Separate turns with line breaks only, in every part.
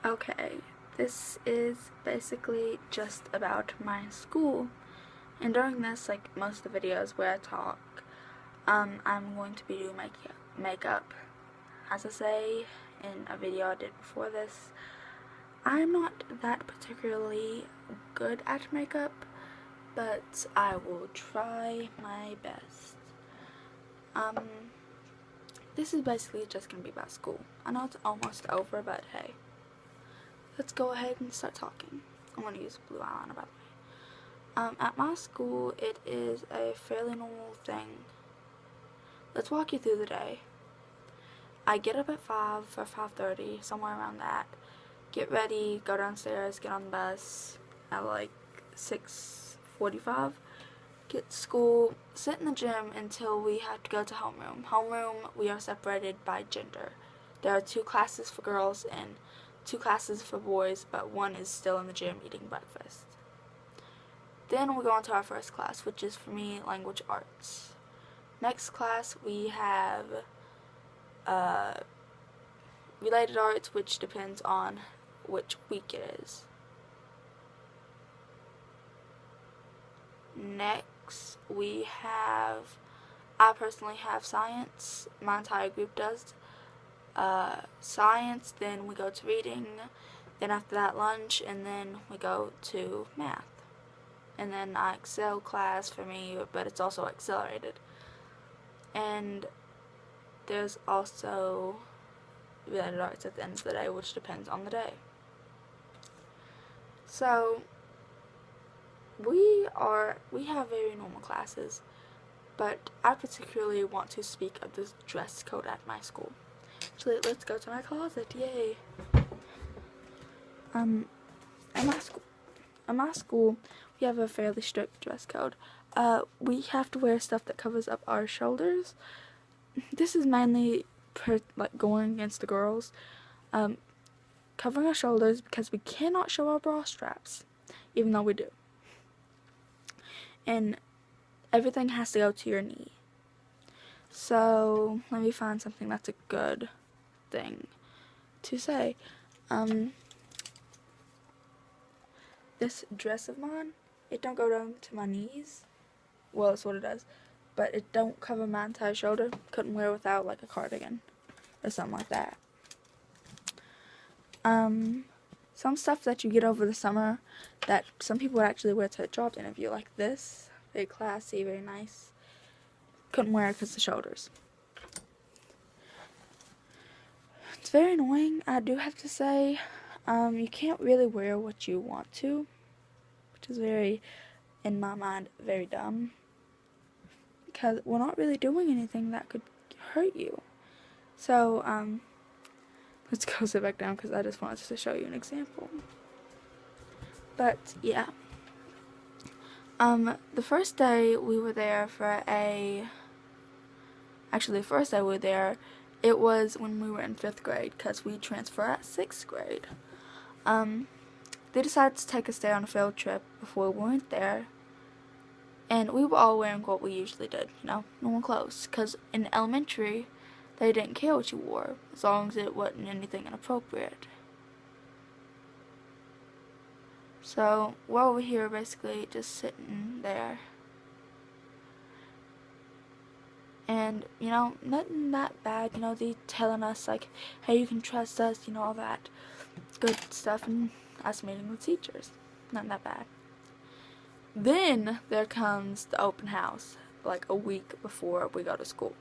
Okay, this is basically just about my school, and during this, like most of the videos where I talk, I'm going to be doing makeup. As I say in a video I did before this, I'm not that particularly good at makeup, but I will try my best. This is basically just going to be about school. I know it's almost over, but hey. Let's go ahead and start talking. I'm going to use blue eyeliner, by the way. At my school, it is a fairly normal thing. Let's walk you through the day. I get up at 5 or 5:30, somewhere around that. Get ready, go downstairs, get on the bus at like 6:45. Get to school, sit in the gym until we have to go to homeroom. Homeroom, we are separated by gender. There are 2 classes for girls and 2 classes for boys, but one is still in the gym eating breakfast. Then we go on to our first class, which is for me, language arts. Next class we have related arts, which depends on which week it is. Next we have, I personally have science, my entire group does. Science, then we go to reading, then after that lunch, and then we go to math. And then Excel class for me, but it's also accelerated. And there's also related arts at the end of the day, which depends on the day. So we have very normal classes, but I particularly want to speak of this dress code at my school. Actually, let's go to my closet, yay! At my school, we have a fairly strict dress code. We have to wear stuff that covers up our shoulders. This is mainly going against the girls. Covering our shoulders because we cannot show our bra straps, even though we do. And everything has to go to your knee. So, let me find something that's a good thing to say. This dress of mine, it don't go down to my knees. Well, it sort of does. But it don't cover my entire shoulder. Couldn't wear without like a cardigan or something like that. Some stuff that you get over the summer that some people would actually wear to a job interview, like this. Very classy, very nice. Couldn't wear it because of the shoulders. It's very annoying, I do have to say. You can't really wear what you want to, which is very, in my mind, very dumb. Because we're not really doing anything that could hurt you. So, let's go sit back down because I just wanted to show you an example. But, yeah. The first day we were there actually the first day we were there, it was when we were in 5th grade because we transferred at 6th grade. They decided to take us there on a field trip before we went there. And we were all wearing what we usually did, normal clothes. Because in elementary, they didn't care what you wore, as long as it wasn't anything inappropriate. So, we're over here basically just sitting there. And, nothing that bad, they telling us, like, hey, you can trust us, all that good stuff, and us meeting with teachers. Not that bad. Then there comes the open house, like a week before we go to school.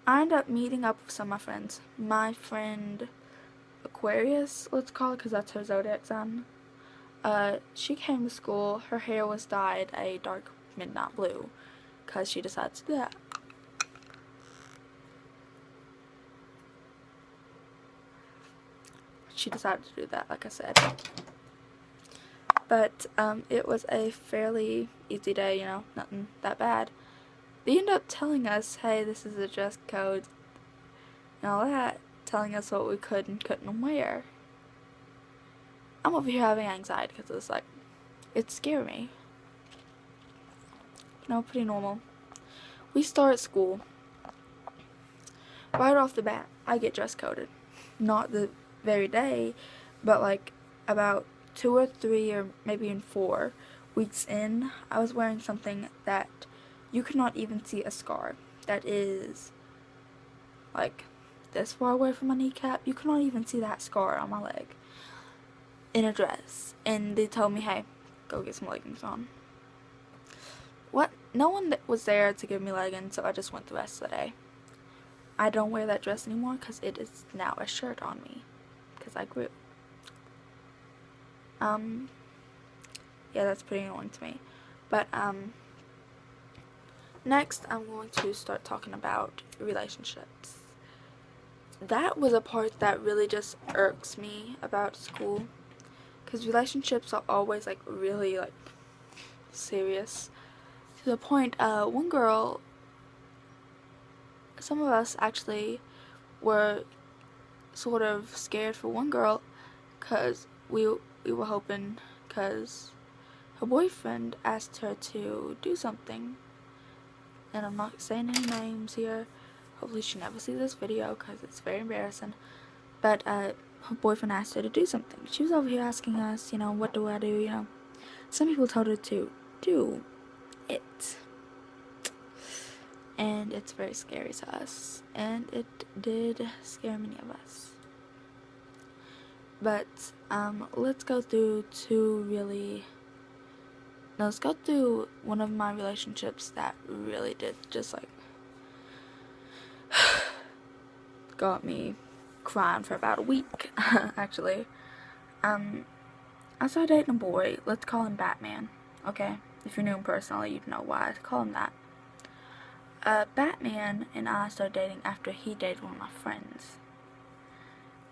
I end up meeting up with some of my friends. My friend Aquarius, let's call it, because that's her zodiac sign. She came to school. Her hair was dyed a dark midnight blue because she decided to do that. She decided to do that, like I said. But it was a fairly easy day, nothing that bad. They ended up telling us, hey, this is a dress code and all that, telling us what we could and couldn't wear. I'm over here having anxiety because it's like, it scared me. Pretty normal. We start school. Right off the bat, I get dress coded. Not the very day, but like about 2 or 3 or maybe even 4 weeks in, I was wearing something that you could not even see a scar. That is like this far away from my kneecap. You could not even see that scar on my leg in a dress. And they told me, hey, go get some leggings on. What? No one was there to give me leggings, so I just went the rest of the day. I don't wear that dress anymore because it is now a shirt on me because I grew. Yeah, that's pretty annoying to me. But next I'm going to start talking about relationships. That was a part that really just irks me about school, because relationships are always like really like serious, to the point one girl, some of us actually were sort of scared for one girl because we were hoping, because her boyfriend asked her to do something, and I'm not saying any names here. Hopefully she never sees this video because it's very embarrassing. But her boyfriend asked her to do something. She was over here asking us, what do I do, Some people told her to do it. And it's very scary to us. And it did scare many of us. But let's go through let's go through one of my relationships that really did just like got me crying for about a week, actually. I started dating a boy. Let's call him Batman, okay? If you knew him personally, you'd know why I call him that. Batman and I started dating after he dated one of my friends.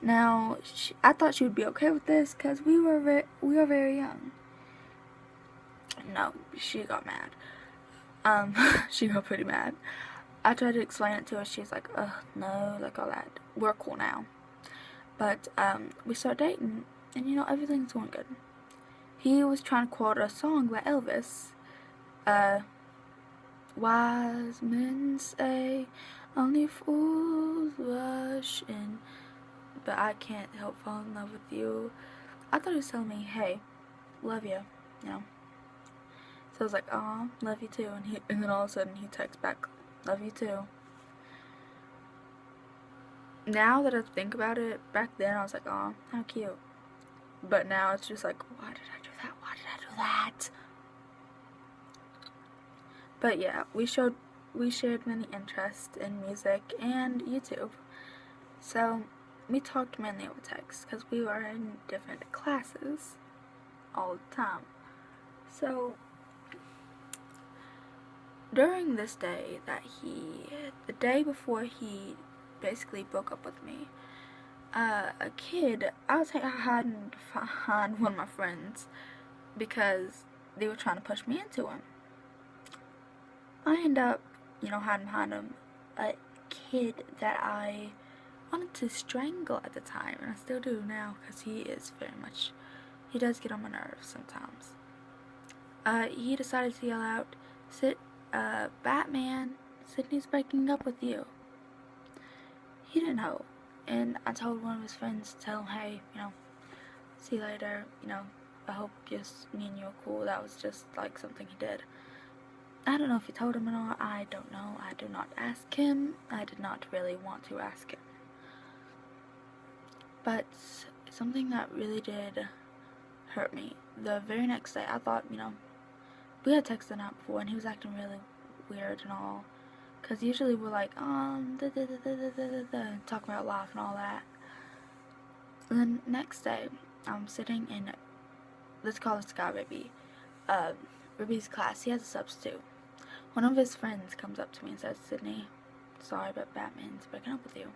Now, I thought she would be okay with this because we were very young. No, she got mad. She got pretty mad. I tried to explain it to her. She's like, ugh, no, like all that. We're cool now. But we started dating, and everything's going good. He was trying to quote a song by Elvis. Wise men say only fools rush in, but I can't help fall in love with you. I thought he was telling me, hey, love you, So I was like, aw, love you too. And then all of a sudden he texts back, love you too. Now that I think about it, back then I was like, aw, how cute. But now it's just like, why did I do that? Why did I do that? But yeah, we shared many interests in music and YouTube. So we talked mainly over text because we were in different classes all the time. So during this day the day before he basically broke up with me, a kid, I was hiding behind one of my friends because they were trying to push me into him. I ended up, hiding behind him, a kid that I wanted to strangle at the time, and I still do now because he does get on my nerves sometimes. He decided to yell out, Batman, Sydney's breaking up with you. He didn't know, and I told one of his friends to tell him, hey, see you later, I hope just me and you are cool. That was just like something he did. I don't know if he told him or not. I don't know. I did not ask him. I did not really want to ask him. But something that really did hurt me, the very next day, I thought, we had texted the night before and he was acting really weird and all. Because usually we're like, talking about life and all that. And then next day, I'm sitting in, let's call this guy Ribby, Ribby's class. He has a substitute. One of his friends comes up to me and says, Sydney, sorry, but Batman's breaking up with you.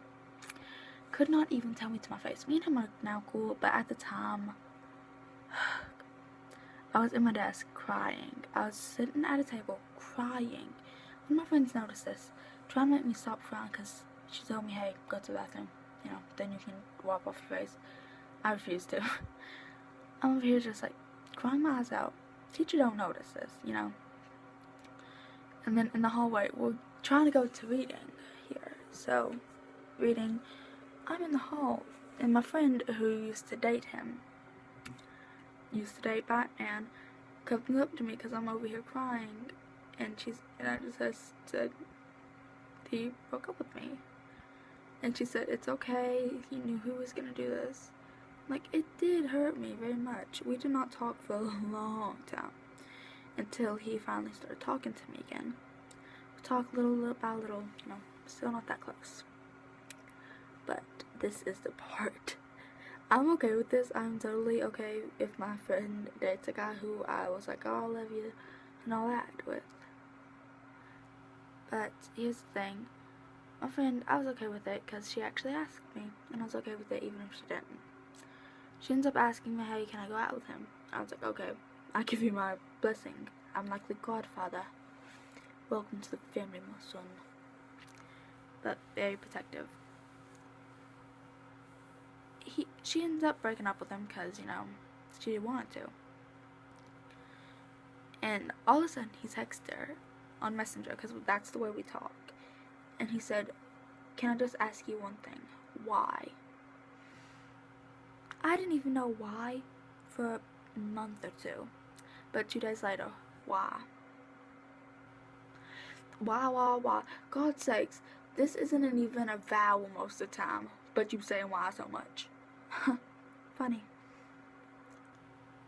Could not even tell me to my face. Me and him are now cool, but at the time, I was in my desk crying. I was sitting at a table crying. One of my friends noticed this, trying to make me stop crying because she told me, hey, go to the bathroom, then you can wipe off your face. I refused to. I'm over here just like crying my eyes out. Teacher don't notice this, And then in the hallway, we're trying to go to reading here. So, reading, I'm in the hall And my friend who used to date him, Batman, comes up to me because I'm over here crying, and I just said he broke up with me, and she said it's okay, he knew who was gonna do this. Like, it did hurt me very much. We did not talk for a long time until he finally started talking to me again. We talked little by little, still not that close. But this is the part. I'm okay with this. I'm totally okay if my friend dates a guy who I was like, oh, I love you, and all that with. But here's the thing. My friend, I was okay with it because she actually asked me, and I was okay with it even if she didn't. She ends up asking me, hey, can I go out with him? I was like, okay, I give you my blessing. I'm like the godfather. Welcome to the family, my son. But very protective. She ends up breaking up with him because, she wanted to. And all of a sudden, he texted her on Messenger, because that's the way we talk. And he said, can I just ask you one thing? Why? I didn't even know why for a month or two. But 2 days later, why? Why? God's sakes, this isn't even a vowel most of the time, but you saying why so much. Funny.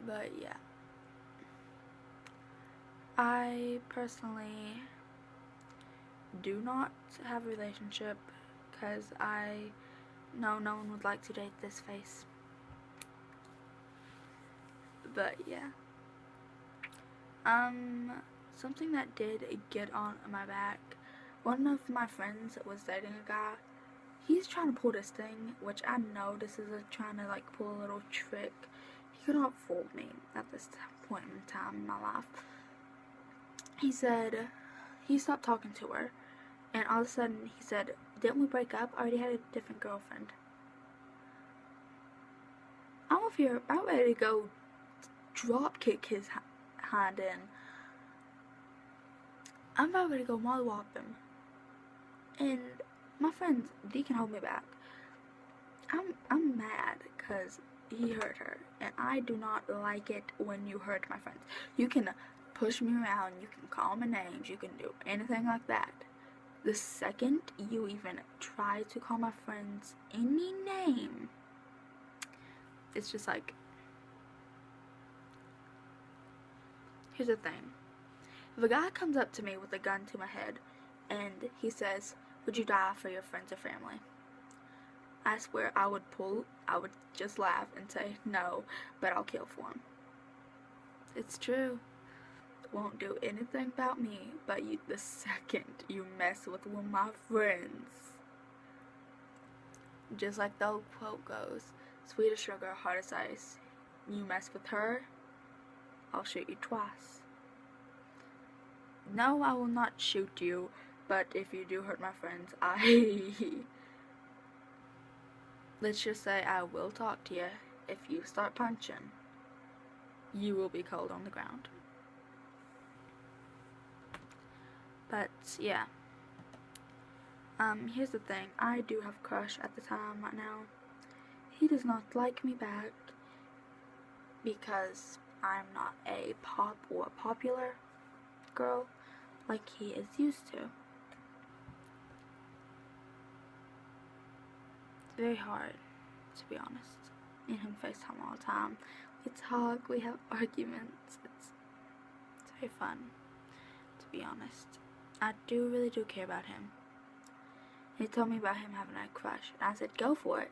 But yeah. I personally do not have a relationship because I know no one would like to date this face. But yeah. Something that did get on my back. One of my friends was dating a guy. He's trying to pull this thing, which I know this is trying to like pull a little trick. He could not fool me at this point in time in my life. He said he stopped talking to her, and all of a sudden he said, didn't we break up? I already had a different girlfriend. I'm over here about ready to go drop kick his hand in. I'm about ready to go mollywop him. And my friends, they can hold me back. I'm mad because he hurt her, and I do not like it when you hurt my friends. You can push me around, you can call me names, you can do anything like that. The second you even try to call my friends any name, it's just like, here's the thing. If a guy comes up to me with a gun to my head and he says, would you die for your friends or family? I swear I would just laugh and say, no, but I'll kill for him. It's true. Won't do anything about me, but the second you mess with one of my friends, just like the old quote goes, sweet as sugar, hard as ice. You mess with her, I'll shoot you twice. No, I will not shoot you, but if you do hurt my friends, let's just say I will talk to you. If you start punching, you will be cold on the ground. But yeah. Here's the thing. I do have a crush at the time right now. He does not like me back because I'm not a pop or popular girl like he is used to. It's very hard, to be honest. Me and him FaceTime all the time. We talk, we have arguments. It's very fun, to be honest. I really do care about him. He told me about him having a crush, and I said, go for it.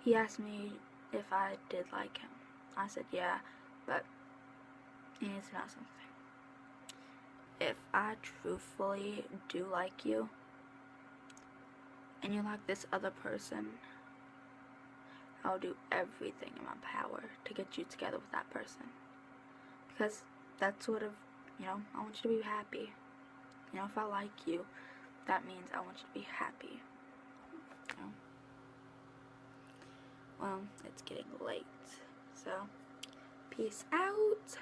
He asked me if I did like him. I said, yeah, but he needs to know something. If I truthfully do like you, and you like this other person, I'll do everything in my power to get you together with that person. Because that's sort of, I want you to be happy. If I like you, that means I want you to be happy. Well, it's getting late, so peace out.